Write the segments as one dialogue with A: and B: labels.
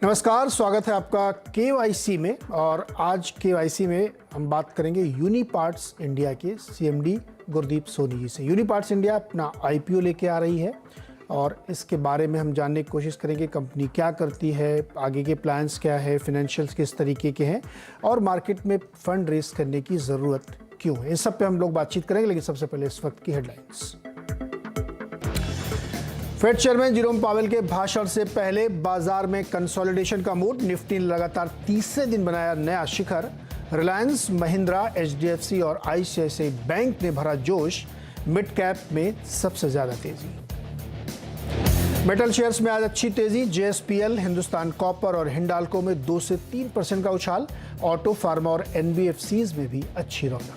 A: नमस्कार, स्वागत है आपका केवाईसी में। और आज केवाईसी में हम बात करेंगे यूनिपार्ट्स इंडिया के सीएमडी गुरदीप सोनी जी से। यूनिपार्ट्स इंडिया अपना आईपीओ लेके आ रही है और इसके बारे में हम जानने की कोशिश करेंगे कंपनी क्या करती है, आगे के प्लान्स क्या है, फिनेंशियल्स किस तरीके के हैं और मार्केट में फंड रेज करने की ज़रूरत क्यों है। इस सब पे हम लोग बातचीत करेंगे, लेकिन सबसे पहले इस वक्त की headlines. Fed chairman Jerome Powell के भाषण से पहले बाजार में कंसोलिडेशन का मूड। निफ्टी ने लगातार तीसरे दिन बनाया नया शिखर। रिलायंस, महिंद्रा, एचडीएफसी और आईसीआईसीआई बैंक ने भरा जोश। मिड कैप में सबसे ज्यादा तेजी। मेटल शेयर्स में आज अच्छी तेजी। जेएसपीएल, हिंदुस्तान कॉपर और हिंडाल्को में 2 से 3% का उछाल। ऑटो, फार्मा और एनबीएफसीज में भी अच्छी रौनक।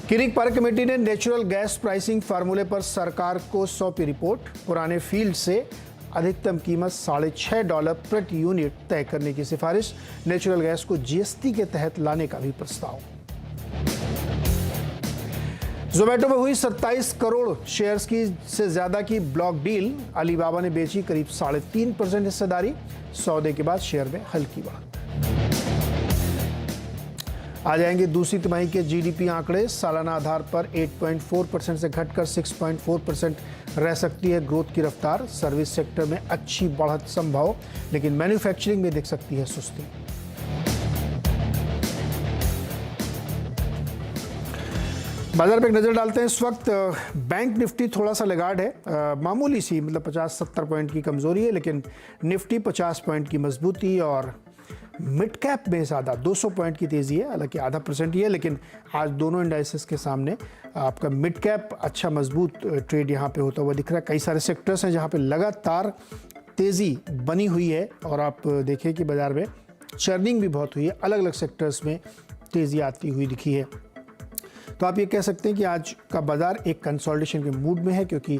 A: किरिक पार्क कमेटी ने नेचुरल गैस प्राइसिंग फार्मूले पर सरकार को सौंपी रिपोर्ट। पुराने फील्ड से अधिकतम कीमत $6.5 प्रति यूनिट तय करने की सिफारिश। नेचुरल गैस को जीएसटी के तहत लाने का भी प्रस्ताव। जोमेटो में हुई 27 करोड़ शेयर्स की से ज्यादा की ब्लॉक डील। अलीबाबा ने बेची करीब 3.5% हिस्सेदारी। सौदे के बाद शेयर में हल्की बढ़त। आ जाएंगे दूसरी तिमाही के जीडीपी आंकड़े। सालाना आधार पर 8.4% से घटकर 6.4% रह सकती है ग्रोथ की रफ्तार। सर्विस सेक्टर में अच्छी बढ़त संभव, लेकिन मैन्युफैक्चरिंग में दिख सकती है सुस्ती। बाजार पे एक नजर डालते हैं। इस वक्त बैंक निफ्टी थोड़ा सा लगार्ड है, मामूली सी, मतलब 50-70 पॉइंट की कमजोरी है, लेकिन निफ्टी 50 पॉइंट की मजबूती और मिड कैप में ज़्यादा 200 पॉइंट की तेज़ी है। हालांकि आधा % ही है, लेकिन आज दोनों इंडाइसेस के सामने आपका मिड कैप अच्छा मजबूत ट्रेड यहाँ पे होता हुआ दिख रहा है। कई सारे सेक्टर्स हैं जहाँ पे लगातार तेज़ी बनी हुई है और आप देखें कि बाज़ार में चर्निंग भी बहुत हुई है। अलग अलग सेक्टर्स में तेज़ी आती हुई दिखी है। तो आप ये कह सकते हैं कि आज का बाज़ार एक कंसोलिडेशन के मूड में है, क्योंकि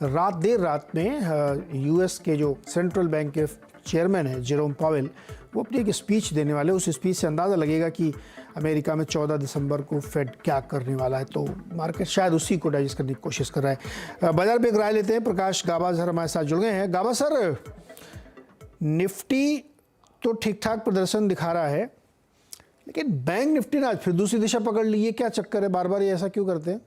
A: देर रात में यूएस के जो सेंट्रल बैंक के चेयरमैन है जेरोम पावेल, वो अपनी एक स्पीच देने वाले। उस स्पीच से अंदाज़ा लगेगा कि अमेरिका में 14 दिसंबर को फेड क्या करने वाला है। तो मार्केट शायद उसी को डाइजेस्ट करने की कोशिश कर रहा है। बाजार पे एक राय लेते हैं। प्रकाश गाबा सर हमारे साथ जुड़ गए हैं। गाबा सर, निफ्टी तो ठीक ठाक प्रदर्शन दिखा रहा है, लेकिन बैंक निफ्टी ने आज फिर दूसरी दिशा पकड़ ली। ये क्या चक्कर है, बार बार ये ऐसा क्यों करते हैं?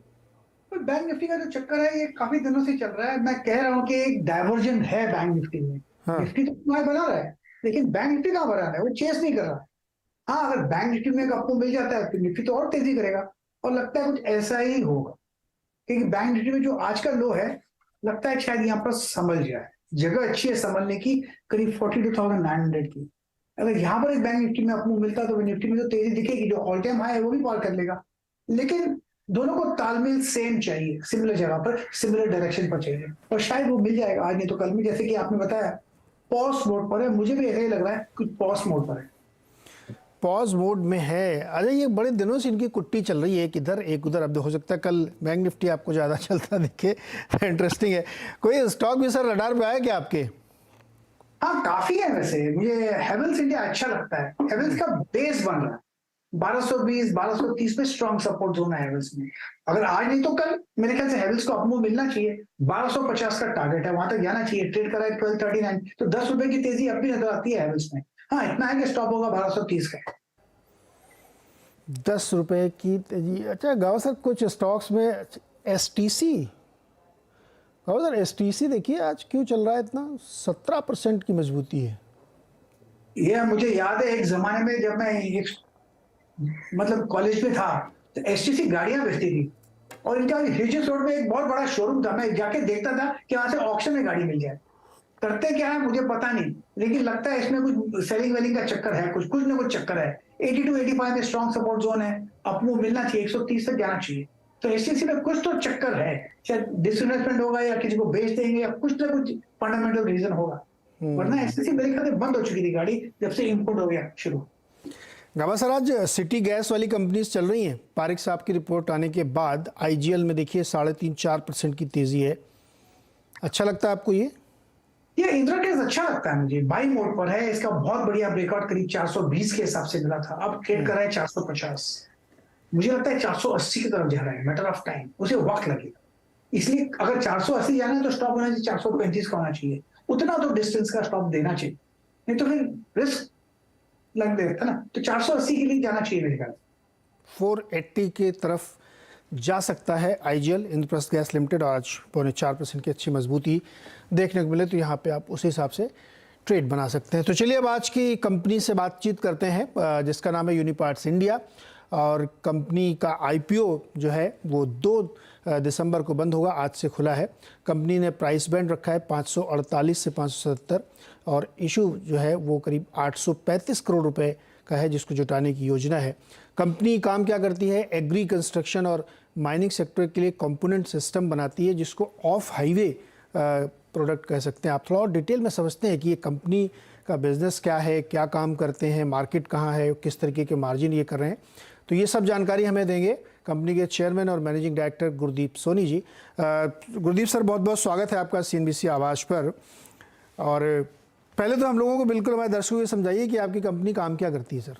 B: बैंक निफ्टी का जो चक्कर है ये काफी दिनों से चल रहा है। मैं कह रहा हूँ कि एक डाइवर्जन है बैंक निफ्टी में।
A: हाँ।
B: निफ्टी तो बना रहा है, लेकिन बैंक निफ्टी कहाँ बना रहा है, वो चेस नहीं कर रहा। हाँ, अगर बैंक निफ्टी में आपको मिल जाता है तो निफ्टी तो और तेजी करेगा, और लगता है कुछ ऐसा ही होगा, क्योंकि बैंक निफ्टी में जो आज का लो है, लगता है शायद यहाँ पर संभल जाए। जगह अच्छी है संभलने की, करीब 42,900 की। अगर यहाँ पर एक बैंक निफ्टी में आपको मिलता तो निफ्टी में तो तेजी दिखेगी, जो ऑल टाइम हाई है वो भी पार कर लेगा। लेकिन दोनों को तालमेल सेम चाहिए, सिमिलर जगह पर, सिमिलर डायरेक्शन पर चाहिए, और शायद वो मिल जाएगा आज नहीं तो कल में। जैसे कि आपने बताया पॉज मोड पर है, मुझे भी ऐसा ही लग रहा है कि पॉज मोड पर है,
A: पॉज मोड में है। अरे ये बड़े दिनों से इनकी कुट्टी चल रही है, एक इधर एक उधर। अब हो सकता है कल बैंक निफ्टी आपको ज़्यादा चलता दिखे। इंटरेस्टिंग है। कोई स्टॉक भी सर रडार पे आया क्या आपके?
B: हाँ काफी है। वैसे मुझे हेवल्स इंडिया अच्छा लगता है। हेवल्स का बेस बन रहा है 1220 1230 में स्ट्रॉन्ग सपोर्ट जोन है हेवल्स में। अगर आज नहीं तो कल मेरे ख्याल से हेवल्स को अपमूव मिलना चाहिए। 1250 का टारगेट है, वहां तक जाना चाहिए। ट्रेड करा है 1239, तो 10 रुपए की तेजी अब भी नजर आती है हेवल्स में। हाँ, इतना है कि स्टॉप होगा 1230 का।
A: 10 रुपए की तेजी। अच्छा गाँव सर, कुछ स्टॉक्स में एसटीसी, गाँव सर एसटीसी देखिए आज क्यों चल रहा है इतना, 17% की मजबूती है।
B: ये मुझे याद है एक जमाने में जब मैं एक मतलब कॉलेज में था, तो एसटीसी गाड़ियां बेचती थी, और इनका हिजस रोड में एक बहुत बड़ा शोरूम था। मैं जाके देखता था कि वहां से ऑक्शन में गाड़ी मिल जाए। करते क्या है मुझे पता नहीं, लेकिन लगता है इसमें कुछ सेलिंग वेलिंग का चक्कर है, कुछ ना कुछ चक्कर है। 82-85 में स्ट्रॉन्ग सपोर्ट जोन है, अपमूव मिलना चाहिए, 130 तक जाना चाहिए। तो एसटीसी में कुछ तो चक्कर है, शायद डिसइन्वेस्टमेंट होगा या किसी को बेच देंगे या कुछ ना कुछ फंडामेंटल रीजन होगा। वरना एसटीसी मेरे ख्याल से बंद हो चुकी थी गाड़ी जब से इंपोर्ट हो गया शुरू।
A: गाबा सर, आज सिटी गैस वाली कंपनीज चल रही हैं। पारिक साहब की रिपोर्ट आने के बाद आईजीएल में देखिए 3.5-4% की तेजी है। अच्छा लगता है आपको ये
B: इंदिरा गैस अच्छा लगता है मुझे। बाई मोड पर है, इसका बहुत बढ़िया ब्रेकआउट करीब 420 के हिसाब से मिला था, अब ट्रेड कर रहा है 450। मुझे लगता है 480 की तरफ जा रहा है, मैटर ऑफ टाइम, उसे वक्त लगेगा। इसलिए अगर 480 जाना है तो स्टॉप होना चाहिए 435 का होना चाहिए। उतना तो डिस्टेंस का स्टॉप देना चाहिए, नहीं तो फिर रिस्क लग देता ना। तो 480 के लिए जाना चाहिए मेरे ख्याल से।
A: 480 की तरफ जा सकता है आईजीएल इंद्रप्रस्थ गैस लिमिटेड, और आज 4.25% की अच्छी मजबूती देखने को मिले तो यहाँ पे आप उस हिसाब से ट्रेड बना सकते हैं। तो चलिए अब आज की कंपनी से बातचीत करते हैं जिसका नाम है यूनिपार्ट्स इंडिया, और कंपनी का आईपीओ जो है वो 2 दिसंबर को बंद होगा, आज से खुला है। कंपनी ने प्राइस बैंड रखा है 548 से 577, और इशू जो है वो करीब 835 करोड़ रुपए का है, जिसको जुटाने की योजना है। कंपनी काम क्या करती है, एग्री कंस्ट्रक्शन और माइनिंग सेक्टर के लिए कंपोनेंट सिस्टम बनाती है, जिसको ऑफ हाईवे प्रोडक्ट कह सकते हैं। आप थोड़ा और डिटेल में समझते हैं कि ये कंपनी का बिजनेस क्या है, क्या काम करते हैं, मार्केट कहाँ है, किस तरीके के मार्जिन ये कर रहे हैं। तो ये सब जानकारी हमें देंगे कंपनी के चेयरमैन और managing director Gurdeep Soni ji. Gurdeep sir, बहुत बहुत स्वागत है आपका सीएनबीसी आवाज़ पर। और पहले तो हम लोगों को बिल्कुल, हमारे दर्शकों को समझाइए कि आपकी कंपनी काम क्या करती है सर।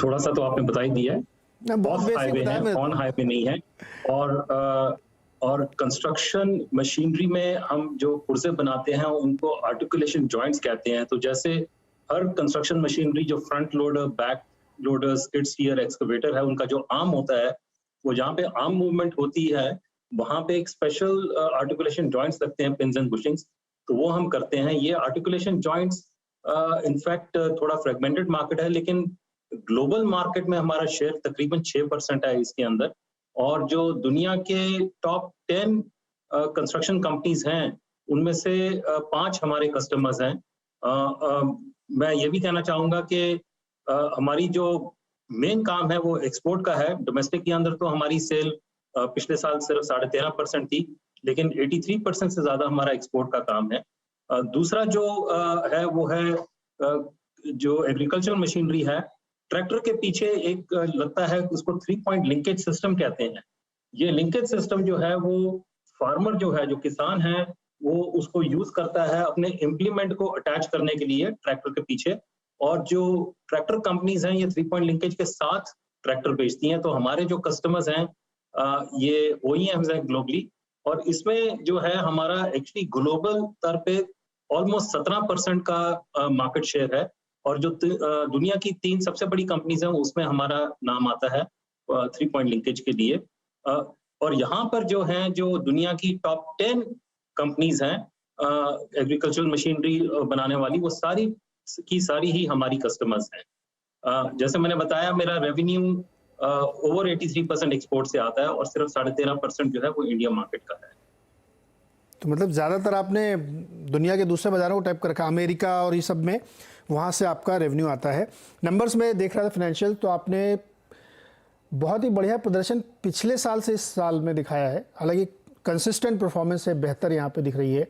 C: थोड़ा सा तो आपने बता ही दिया है। ऑफ हाईवे है, ऑन हाईवे नहीं है। और कंस्ट्रक्शन मशीनरी में हम जो पुर्जे बनाते हैं उनको आर्टिकुलेशन जॉइंट्स कहते हैं। तो जैसे हर कंस्ट्रक्शन मशीनरी जो front loader, back loader, skid steer, excavator है, उनका जो आर्म होता है, वो जहाँ पे आर्म मूवमेंट होती है वहां पे एक स्पेशल आर्टिकुलेशन जॉइंट्स लगते हैं, पिन्स एंड बुशिंग्स। तो वो हम करते हैं। ये आर्टिकुलेशन जॉइंट्स इनफैक्ट थोड़ा फ्रेगमेंटेड मार्केट है, लेकिन ग्लोबल मार्केट में हमारा शेयर तकरीबन 6% है इसके अंदर। और जो दुनिया के टॉप 10 कंस्ट्रक्शन कंपनीज हैं, उनमें से 5 हमारे कस्टमर्स हैं। मैं ये भी कहना चाहूंगा कि हमारी जो मेन काम है वो एक्सपोर्ट का है। डोमेस्टिक के अंदर तो हमारी सेल पिछले साल सिर्फ 13.5% थी, लेकिन 83% से ज्यादा हमारा एक्सपोर्ट का काम है। दूसरा जो है वो है जो एग्रीकल्चरल मशीनरी है। ट्रैक्टर के पीछे एक लगता है, उसको 3 पॉइंट लिंकेज सिस्टम कहते हैं। ये लिंकेज सिस्टम जो है वो फार्मर जो है, जो किसान है, वो उसको यूज करता है अपने इम्प्लीमेंट को अटैच करने के लिए ट्रैक्टर के पीछे। और जो ट्रैक्टर कंपनीज हैं, ये 3 पॉइंट लिंकेज के साथ ट्रैक्टर बेचती हैं। तो हमारे जो कस्टमर्स हैं ये OEMs हैं ग्लोबली। और इसमें जो है हमारा एक्चुअली ग्लोबल स्तर पे ऑलमोस्ट 17% का मार्केट शेयर है। और जो दुनिया की 3 सबसे बड़ी कंपनीज हैं उसमें हमारा नाम आता है 3 पॉइंट लिंकेज के लिए। और यहाँ पर जो है, जो दुनिया की टॉप 10 कंपनीज हैं एग्रीकल्चरल मशीनरी बनाने वाली, वो सारी की सारी ही हमारी कस्टमर्स हैं। जैसे मैंने बताया, मेरा रेवेन्यू ओवर 83% एक्सपोर्ट से आता है, और सिर्फ 13.5% जो है वो इंडिया मार्केट का है।
A: तो मतलब ज़्यादातर आपने दुनिया के दूसरे बाजारों को टाइप कर रखा, अमेरिका और ये सब में, वहाँ से आपका रेवेन्यू आता है। नंबर्स में देख रहा था फाइनेंशियल, तो आपने बहुत ही बढ़िया प्रदर्शन पिछले साल से इस साल में दिखाया है। हालांकि कंसिस्टेंट परफॉर्मेंस है, बेहतर यहाँ पे दिख रही है।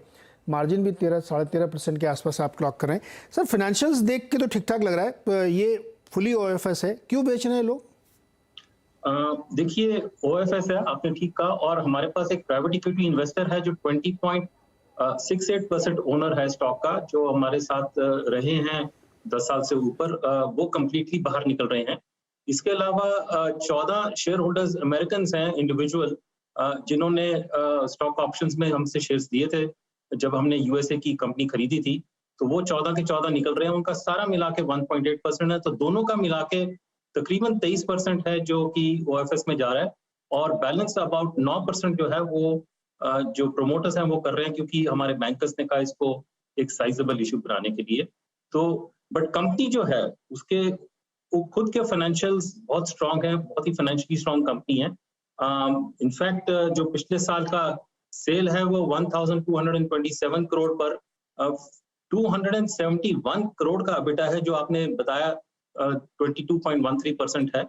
A: मार्जिन भी 13-13.5% के आसपास आप क्लॉक कर रहे हैं। सर फाइनेंशियल्स देख के तो ठीक ठाक लग रहा है, तो ये फुली OFS है, क्यों बेच रहे हैं लोग?
C: देखिए, OFS है, आपने ठीक कहा। और हमारे पास एक प्राइवेट इक्विटी इन्वेस्टर है जो 20.68% ओनर है स्टॉक का, जो हमारे साथ रहे हैं 10 साल से ऊपर। वो कंप्लीटली बाहर निकल रहे हैं। इसके अलावा 14 शेयर होल्डर्स अमेरिकन हैं, इंडिविजुअल, जिन्होंने स्टॉक ऑप्शंस में हमसे शेयर्स दिए थे जब हमने USA की कंपनी खरीदी थी। तो वो 14 के 14 निकल रहे हैं। उनका सारा मिला के 1.8% है। तो दोनों का मिला के तकरीबन 23% है जो कि OFS में जा रहा है। और बैलेंस अबाउट 9% जो है वो जो प्रोमोटर्स हैं वो कर रहे हैं, क्योंकि हमारे बैंकर्स ने कहा इसको एक साइजेबल इशू बनाने के लिए। तो बट कंपनी जो है उसके खुद के फाइनेंशियल्स बहुत स्ट्रांग है, बहुत ही फाइनेंशियली स्ट्रांग कंपनी है। इनफैक्ट जो पिछले साल का सेल है वो 1227 करोड़ पर 271 करोड़ का EBITDA है, जो आपने बताया 22.13% है।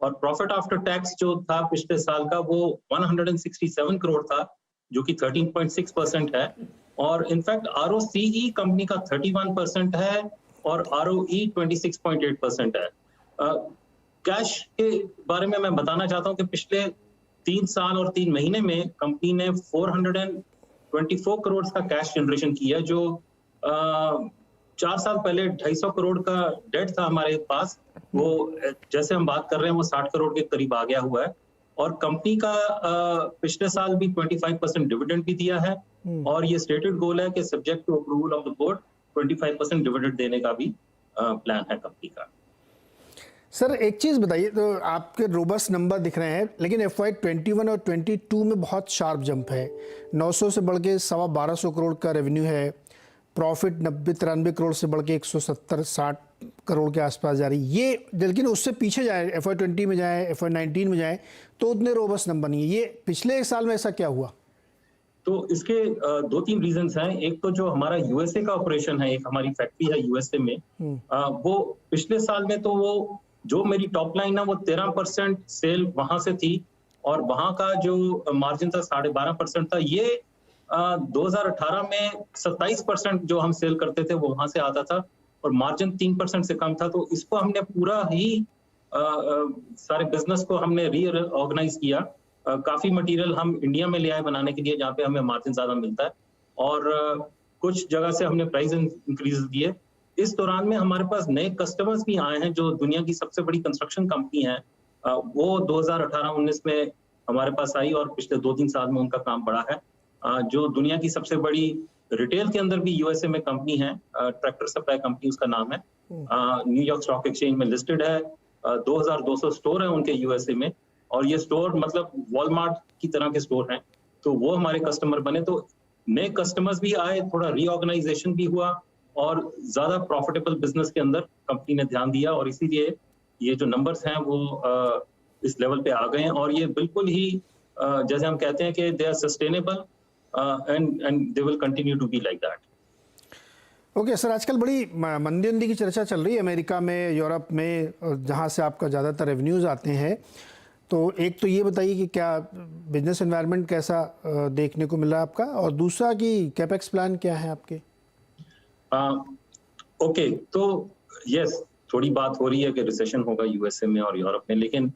C: और प्रॉफिट आफ्टर टैक्स जो था पिछले साल का वो 167 करोड़ था, जो कि 13.6% है। और इनफैक्ट ROCE कंपनी का 31% है और ROE 26.8% है। कैश के बारे में मैं बताना चाहता हूं कि पिछले 3 साल और 3 महीने में कंपनी ने 424 करोड़ का कैश जनरेशन किया, जो 4 साल पहले 250 करोड़ का डेट था हमारे पास, वो जैसे हम बात कर रहे हैं वो 60 करोड़ के करीब आ गया हुआ है। और कंपनी का पिछले साल भी 25% डिविडेंड भी दिया है। और ये स्टेटेड गोल है कि subject to approval of the board 25% dividend देने का भी प्लान है कंपनी का।
D: सर एक चीज़ बताइए, तो आपके रोबस्ट नंबर दिख रहे हैं, लेकिन FY21 और 22 में बहुत शार्प जंप है। 900 से बढ़ के 1250 करोड़ का रेवेन्यू है, प्रॉफिट 90-93 करोड़ से बढ़ के 170-60 करोड़ के आसपास जा रही है। ये लेकिन उससे पीछे जाए, FY20 में जाए, FY19 में जाए, तो उतने रोबस्ट नंबर नहीं है। ये पिछले एक साल में ऐसा क्या हुआ?
C: तो इसके 2-3 रीजंस हैं। एक तो जो हमारा यूएसए का ऑपरेशन है, एक हमारी फैक्ट्री है यूएसए में, वो पिछले साल में तो वो जो मेरी टॉप लाइन है वो 13% सेल वहां से थी, और वहां का जो मार्जिन था 12.5% था। ये 2018 में 27% जो हम सेल करते थे वो वहां से आता था, और मार्जिन 3% से कम था। तो इसको हमने पूरा ही सारे बिजनेस को हमने रीऑर्गेनाइज किया। काफी मटेरियल हम इंडिया में ले आए बनाने के लिए, जहाँ पे हमें मार्जिन ज्यादा मिलता है, और कुछ जगह से हमने प्राइस इंक्रीज दिए। इस दौरान में हमारे पास नए कस्टमर्स भी आए हैं। जो दुनिया की सबसे बड़ी कंस्ट्रक्शन कंपनी है, वो 2018-19 में हमारे पास आई, और पिछले 2-3 साल में उनका काम बढ़ा है। जो दुनिया की सबसे बड़ी रिटेल के अंदर भी यूएसए में कंपनी है, ट्रैक्टर सप्लाई कंपनी उसका नाम है, न्यूयॉर्क स्टॉक एक्सचेंज में लिस्टेड है। 2200 स्टोर है उनके यूएसए में, और ये स्टोर मतलब वॉलमार्ट की तरह के स्टोर हैं। तो वो हमारे कस्टमर बने, तो नए कस्टमर्स भी आए, थोड़ा रीऑर्गेनाइजेशन भी हुआ, और ज्यादा प्रॉफिटेबल बिजनेस के अंदर कंपनी ने ध्यान दिया, और इसीलिए ये जो नंबर्स हैं वो इस लेवल पे आ गए हैं। और ये बिल्कुल ही जैसे हम कहते हैं कि they are sustainable and they will continue to be like that.
D: Okay sir, आजकल बड़ी मंदी की चर्चा चल रही है अमेरिका में, यूरोप में, जहाँ से आपका ज़्यादातर रेवेन्यूज़ आते हैं। तो एक तो ये बताइए कि क्या बिजनेस एनवायरनमेंट कैसा देखने को मिल रहा है आपका, और दूसरा कि कैपेक्स प्लान क्या है आपके?
C: ओके, तो यस, थोड़ी बात हो रही है कि रिसेशन होगा यूएसए में और यूरोप में, लेकिन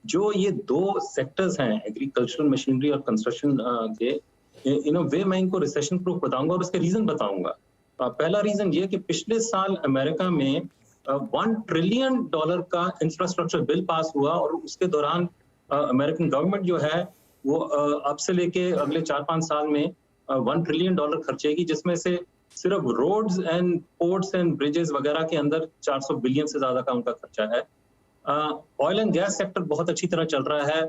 C: जो ये 2 सेक्टर्स हैं, एग्रीकल्चरल मशीनरी और कंस्ट्रक्शन के, इन अ वे मैं इनको रिसेशन प्रूफ बताऊंगा, और उसके रीजन बताऊंगा। पहला रीजन ये कि पिछले साल अमेरिका में $1 ट्रिलियन का इंफ्रास्ट्रक्चर बिल पास हुआ, और उसके दौरान अमेरिकन गवर्नमेंट जो है वो अब से लेके अगले 4-5 साल में $1 ट्रिलियन खर्चेगी, जिसमें से सिर्फ roads and ports and bridges वगैरह के अंदर 400 बिलियन से ज्यादा का उनका खर्चा है। ऑयल एंड गैस सेक्टर बहुत अच्छी तरह चल रहा है,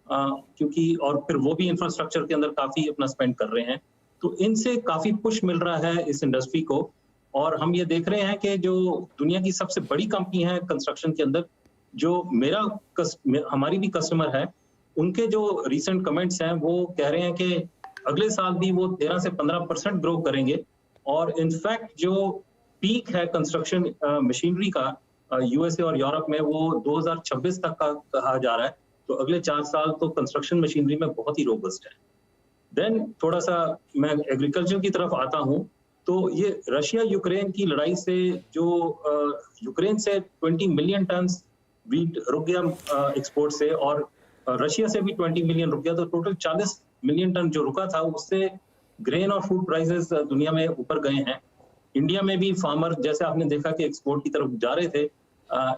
C: क्योंकि और फिर वो भी इंफ्रास्ट्रक्चर के अंदर काफी अपना स्पेंड कर रहे हैं, तो इनसे काफी पुश मिल रहा है इस इंडस्ट्री को। और हम ये देख रहे हैं कि जो दुनिया की सबसे बड़ी कंपनी है कंस्ट्रक्शन के अंदर, जो हमारी भी कस्टमर है, उनके जो रिसेंट कमेंट्स हैं वो कह रहे हैं कि अगले साल भी वो 13 से 15% ग्रो करेंगे। और इनफैक्ट जो पीक है कंस्ट्रक्शन मशीनरी का यूएसए और यूरोप में, वो 2026 तक का कहा जा रहा है। तो अगले 4 साल तो कंस्ट्रक्शन मशीनरी में बहुत ही रोबस्ट है। देन थोड़ा सा मैं एग्रीकल्चर की तरफ आता हूँ, तो ये रशिया यूक्रेन की लड़ाई से जो यूक्रेन से 20 मिलियन टन वीट रुक गया एक्सपोर्ट से, और रशिया से भी 20 मिलियन रुक गया, तो टोटल 40 मिलियन टन जो रुका था, उससे ग्रेन और फूड प्राइसेस दुनिया में ऊपर गए हैं। इंडिया में भी फार्मर, जैसे आपने देखा कि एक्सपोर्ट की तरफ जा रहे थे,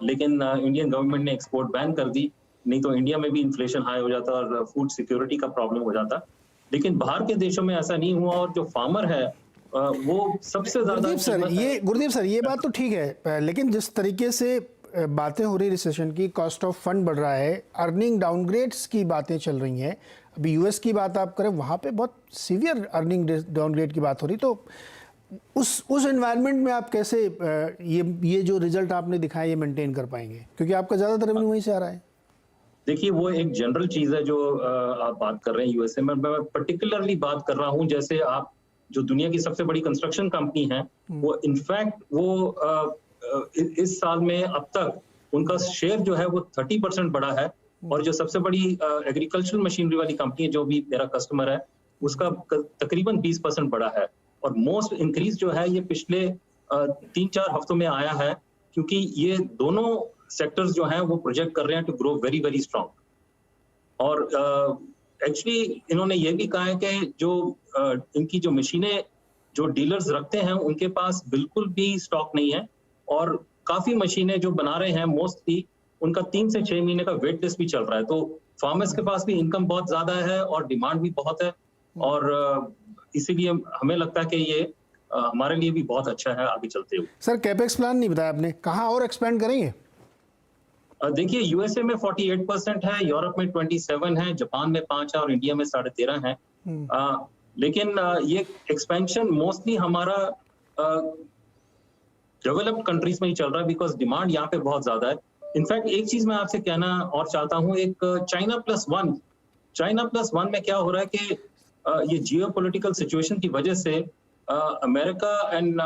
C: लेकिन इंडियन गवर्नमेंट ने एक्सपोर्ट बैन कर दी, नहीं तो इंडिया में भी इन्फ्लेशन हाई हो जाता और फूड सिक्योरिटी का प्रॉब्लम हो जाता। लेकिन बाहर के देशों में ऐसा नहीं हुआ, और जो फार्मर है वो सबसे ज्यादा।
D: गुरदीप सर, ये बात तो ठीक है, लेकिन जिस तरीके से बातें हो रही रिसेशन की, कॉस्ट ऑफ फंड बढ़ रहा है, अर्निंग डाउनग्रेड्स की बातें चल रही हैं, अभी यूएस की बात आप करें, वहाँ पे बहुत सीवियर अर्निंग डाउनग्रेड की बात हो रही, तो उस एनवायरनमेंट में आप कैसे ये जो रिजल्ट आपने दिखाया ये मेंटेन कर पाएंगे, क्योंकि आपका ज़्यादातर रेवेन्यू वहीं से आ रहा है?
C: देखिए, वो एक जनरल चीज़ है जो आप बात कर रहे हैं यूएसए में। मैं पर्टिकुलरली बात कर रहा हूँ, जैसे आप जो दुनिया की सबसे बड़ी कंस्ट्रक्शन कंपनी है, वो इनफैक्ट वो इस साल में अब तक उनका शेयर जो है वो 30% बढ़ा है, और जो सबसे बड़ी एग्रीकल्चरल मशीनरी वाली कंपनी है जो भी मेरा कस्टमर है, उसका तकरीबन 20% बढ़ा है। और मोस्ट इंक्रीज जो है ये पिछले 3-4 हफ्तों में आया है, क्योंकि ये दोनों सेक्टर्स जो हैं वो प्रोजेक्ट कर रहे हैं to grow very very strong. और एक्चुअली इन्होंने ये भी कहा है कि जो इनकी जो मशीनें जो डीलर्स रखते हैं उनके पास बिल्कुल भी स्टॉक नहीं है, और काफी मशीनें जो बना रहे हैं मोस्टली उनका 3 से 6 महीने का वेट लिस्ट भी चल रहा है। तो फार्मर्स के पास भी इनकम बहुत ज्यादा है और डिमांड भी बहुत है, और इसीलिए हमें लगता है कि ये हमारे लिए भी बहुत अच्छा है आगे चलते हुए।
A: सर कैपेक्स प्लान नहीं बताया आपने, कहाँ और एक्सपेंड करेंगे?
C: देखिए यूएसए में 48% है, यूरोप में 27 है, जापान में 5 है और इंडिया में 13.5 है। लेकिन ये एक्सपेंशन मोस्टली हमारा डेवलप्ड कंट्रीज में ही चल रहा है बिकॉज डिमांड यहाँ पे बहुत ज्यादा है। इनफैक्ट एक चीज मैं आपसे कहना और चाहता हूँ, एक चाइना प्लस वन में क्या हो रहा है कि ये जियोपॉलिटिकल सिचुएशन की वजह से अमेरिका एंड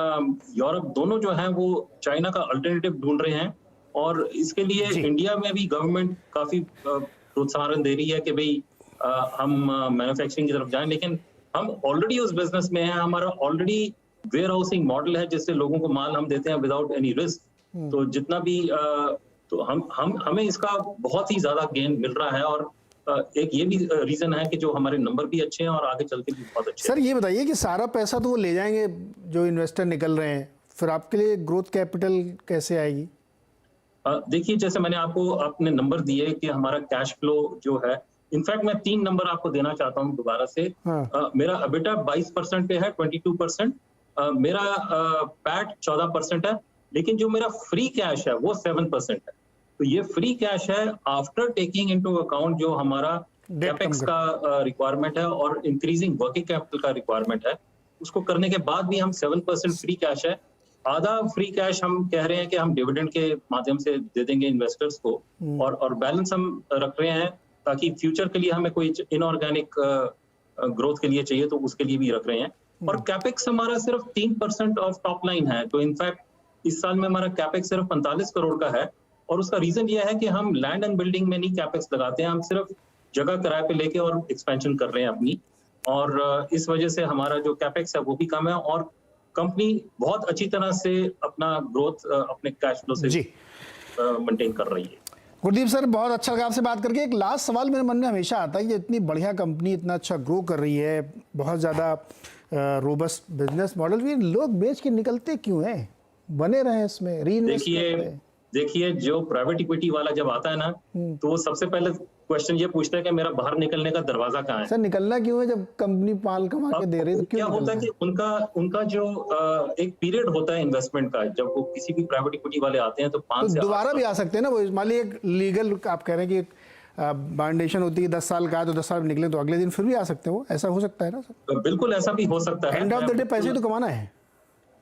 C: यूरोप दोनों जो हैं वो चाइना का अल्टरनेटिव ढूंढ रहे हैं और इसके लिए इंडिया में भी गवर्नमेंट काफी प्रोत्साहन दे रही है कि भाई हम मैन्युफैक्चरिंग की तरफ जाएं, लेकिन हम ऑलरेडी उस बिजनेस में हैं, हमारा ऑलरेडी वेयर हाउसिंग मॉडल है जिससे लोगों को माल हम देते हैं विदाउट एनी रिस्क। तो जितना भी तो हमें इसका बहुत ही ज्यादा गेन मिल रहा है और एक ये भी रीजन है कि जो हमारे नंबर भी अच्छे हैं और आगे चल के भी बहुत अच्छे
A: सर ये बताइए कि सारा पैसा तो वो ले जाएंगे जो इन्वेस्टर निकल रहे हैं, फिर आपके लिए ग्रोथ कैपिटल कैसे आएगी?
C: देखिए जैसे मैंने आपको अपने नंबर दिए कि हमारा कैश फ्लो जो है, इनफैक्ट मैं 3 नंबर आपको देना चाहता हूँ दोबारा से। मेरा एबिटा 22% पे है, 22%, मेरा पैट 14% है, लेकिन जो मेरा फ्री कैश है वो 7% है। तो ये फ्री कैश है आफ्टर टेकिंग इनटू अकाउंट जो हमारा कैपेक्स का रिक्वायरमेंट है और इंक्रीजिंग वर्किंग कैपिटल का रिक्वायरमेंट है, उसको करने के बाद भी हम 7% फ्री कैश है। आधा फ्री कैश हम कह रहे हैं कि हम डिविडेंड के माध्यम से दे देंगे इन्वेस्टर्स को और बैलेंस हम रख रहे हैं ताकि फ्यूचर के लिए हमें कोई इनऑर्गेनिक ग्रोथ के लिए चाहिए तो उसके लिए भी रख रहे हैं। और कैपेक्स हमारा सिर्फ 3% ऑफ टॉप लाइन है, तो इनफैक्ट इस साल में हमारा कैपेक्स सिर्फ 45 करोड़ का है और उसका रीजन यह है कि हम लैंड एंड बिल्डिंग में नहीं कैपेक्स लगाते हैं, हम सिर्फ जगह किराए पे लेके और एक्सपेंशन कर रहे हैं अपनी, और इस वजह से हमारा जो कैपेक्स है वो भी कम है और कंपनी बहुत अच्छी तरह से अपना ग्रोथ अपने कैश फ्लो से मेंटेन कर रही है।
A: गुरदीप सर बहुत अच्छा लगा आपसे बात करके। एक लास्ट सवाल मेरे मन में हमेशा आता है, ये इतनी बढ़िया कंपनी इतना अच्छा ग्रो कर रही है, बहुत ज़्यादा रोबस्ट बिजनेस मॉडल भी, लोग बेच के निकलते क्यों हैं? बने रहे इसमें, रीइन्वेस्ट।
C: देखिए जो प्राइवेट इक्विटी वाला जब आता है ना तो वो सबसे पहले क्वेश्चन ये पूछता है कि मेरा बाहर निकलने का दरवाजा कहाँ है।
A: सर निकलना क्यों है जब कंपनी माल कमा के दे रही है? तो
C: क्या होता है कि उनका जो एक पीरियड होता है इन्वेस्टमेंट का, जब वो किसी भी प्राइवेट इक्विटी वाले आते हैं तो 5 से
A: दोबारा भी आ सकते हैं ना वो। मान लीजिए एक लीगल आप कह रहे हैं कि बाउंडेशन होती है 10 साल का, तो 10 साल में निकले तो अगले दिन फिर भी आ सकते हैं, वो ऐसा हो सकता है ना सर?
C: बिल्कुल ऐसा भी हो सकता है।
A: एंड ऑफ द डे पैसे तो कमाना है।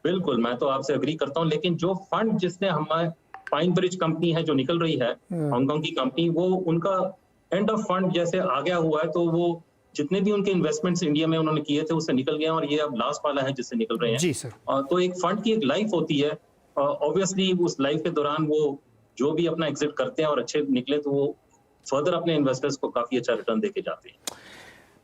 C: बिल्कुल, मैं तो आपसे एग्री करता हूँ, लेकिन जो फंड जिसने हमारे पाइन ब्रिज कंपनी है जो निकल रही है हांगकांग की कंपनी, वो उनका एंड ऑफ फंड जैसे आ गया हुआ है, तो वो जितने भी उनके इन्वेस्टमेंट्स इंडिया में उन्होंने किए थे उससे निकल गए और ये अब लास्ट वाला है जिससे निकल रहे हैं।
A: जी सर।
C: तो एक फंड की एक लाइफ होती है, ऑब्वियसली उस लाइफ के दौरान वो जो भी अपना एग्जिट करते हैं और अच्छे निकले तो वो फर्दर अपने इन्वेस्टर्स को काफी अच्छा रिटर्न देके जाते हैं।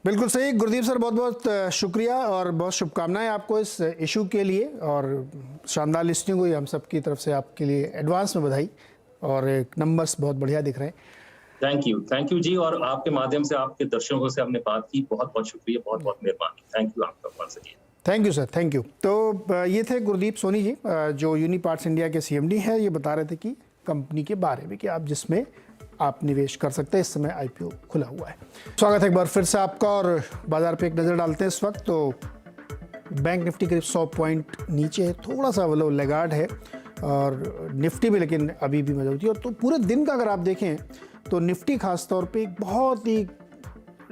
A: बिल्कुल सही गुरदीप सर, बहुत बहुत शुक्रिया और बहुत शुभकामनाएं आपको इस इशू के लिए और शानदार लिस्टिंग हुई, हम सब की तरफ से आपके लिए एडवांस में बधाई, और नंबर्स बहुत बढ़िया दिख रहे हैं।
C: थैंक यू जी, और आपके माध्यम से आपके दर्शकों से हमने बात की, बहुत बहुत शुक्रिया, बहुत बहुत मेहरबानी। थैंक यू आपका once again।
A: Thank you sir, thank you. तो ये थे गुरदीप सोनी जी जो यूनिपार्ट्स इंडिया के CMD है। ये बता रहे थे कि कंपनी के बारे में कि आप जिसमें आप निवेश कर सकते हैं, इस समय IPO खुला हुआ है। स्वागत है एक बार फिर से आपका, और बाजार पे एक नज़र डालते हैं इस वक्त। तो बैंक निफ्टी करीब 100 पॉइंट नीचे है, थोड़ा सा वो लेगार्ड है, और निफ्टी में लेकिन अभी भी मजबूती है। और तो पूरे दिन का अगर आप देखें तो निफ्टी खास तौर पे एक बहुत ही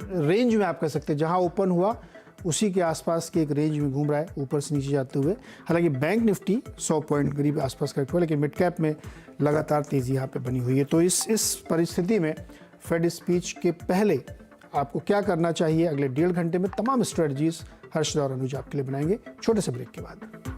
A: रेंज में आप कह सकते हैं, जहां ओपन हुआ उसी के आसपास के एक रेंज में घूम रहा है, ऊपर से नीचे जाते हुए। हालांकि बैंक निफ्टी 100 पॉइंट करीब आसपास करेक्ट हुआ, लेकिन मिड कैप में लगातार तेज़ी यहाँ पे बनी हुई है। तो इस परिस्थिति में फेड स्पीच के पहले आपको क्या करना चाहिए, अगले 1.5 घंटे में तमाम स्ट्रेटजीज हर्ष और अनुज आपके लिए बनाएंगे छोटे से ब्रेक के बाद।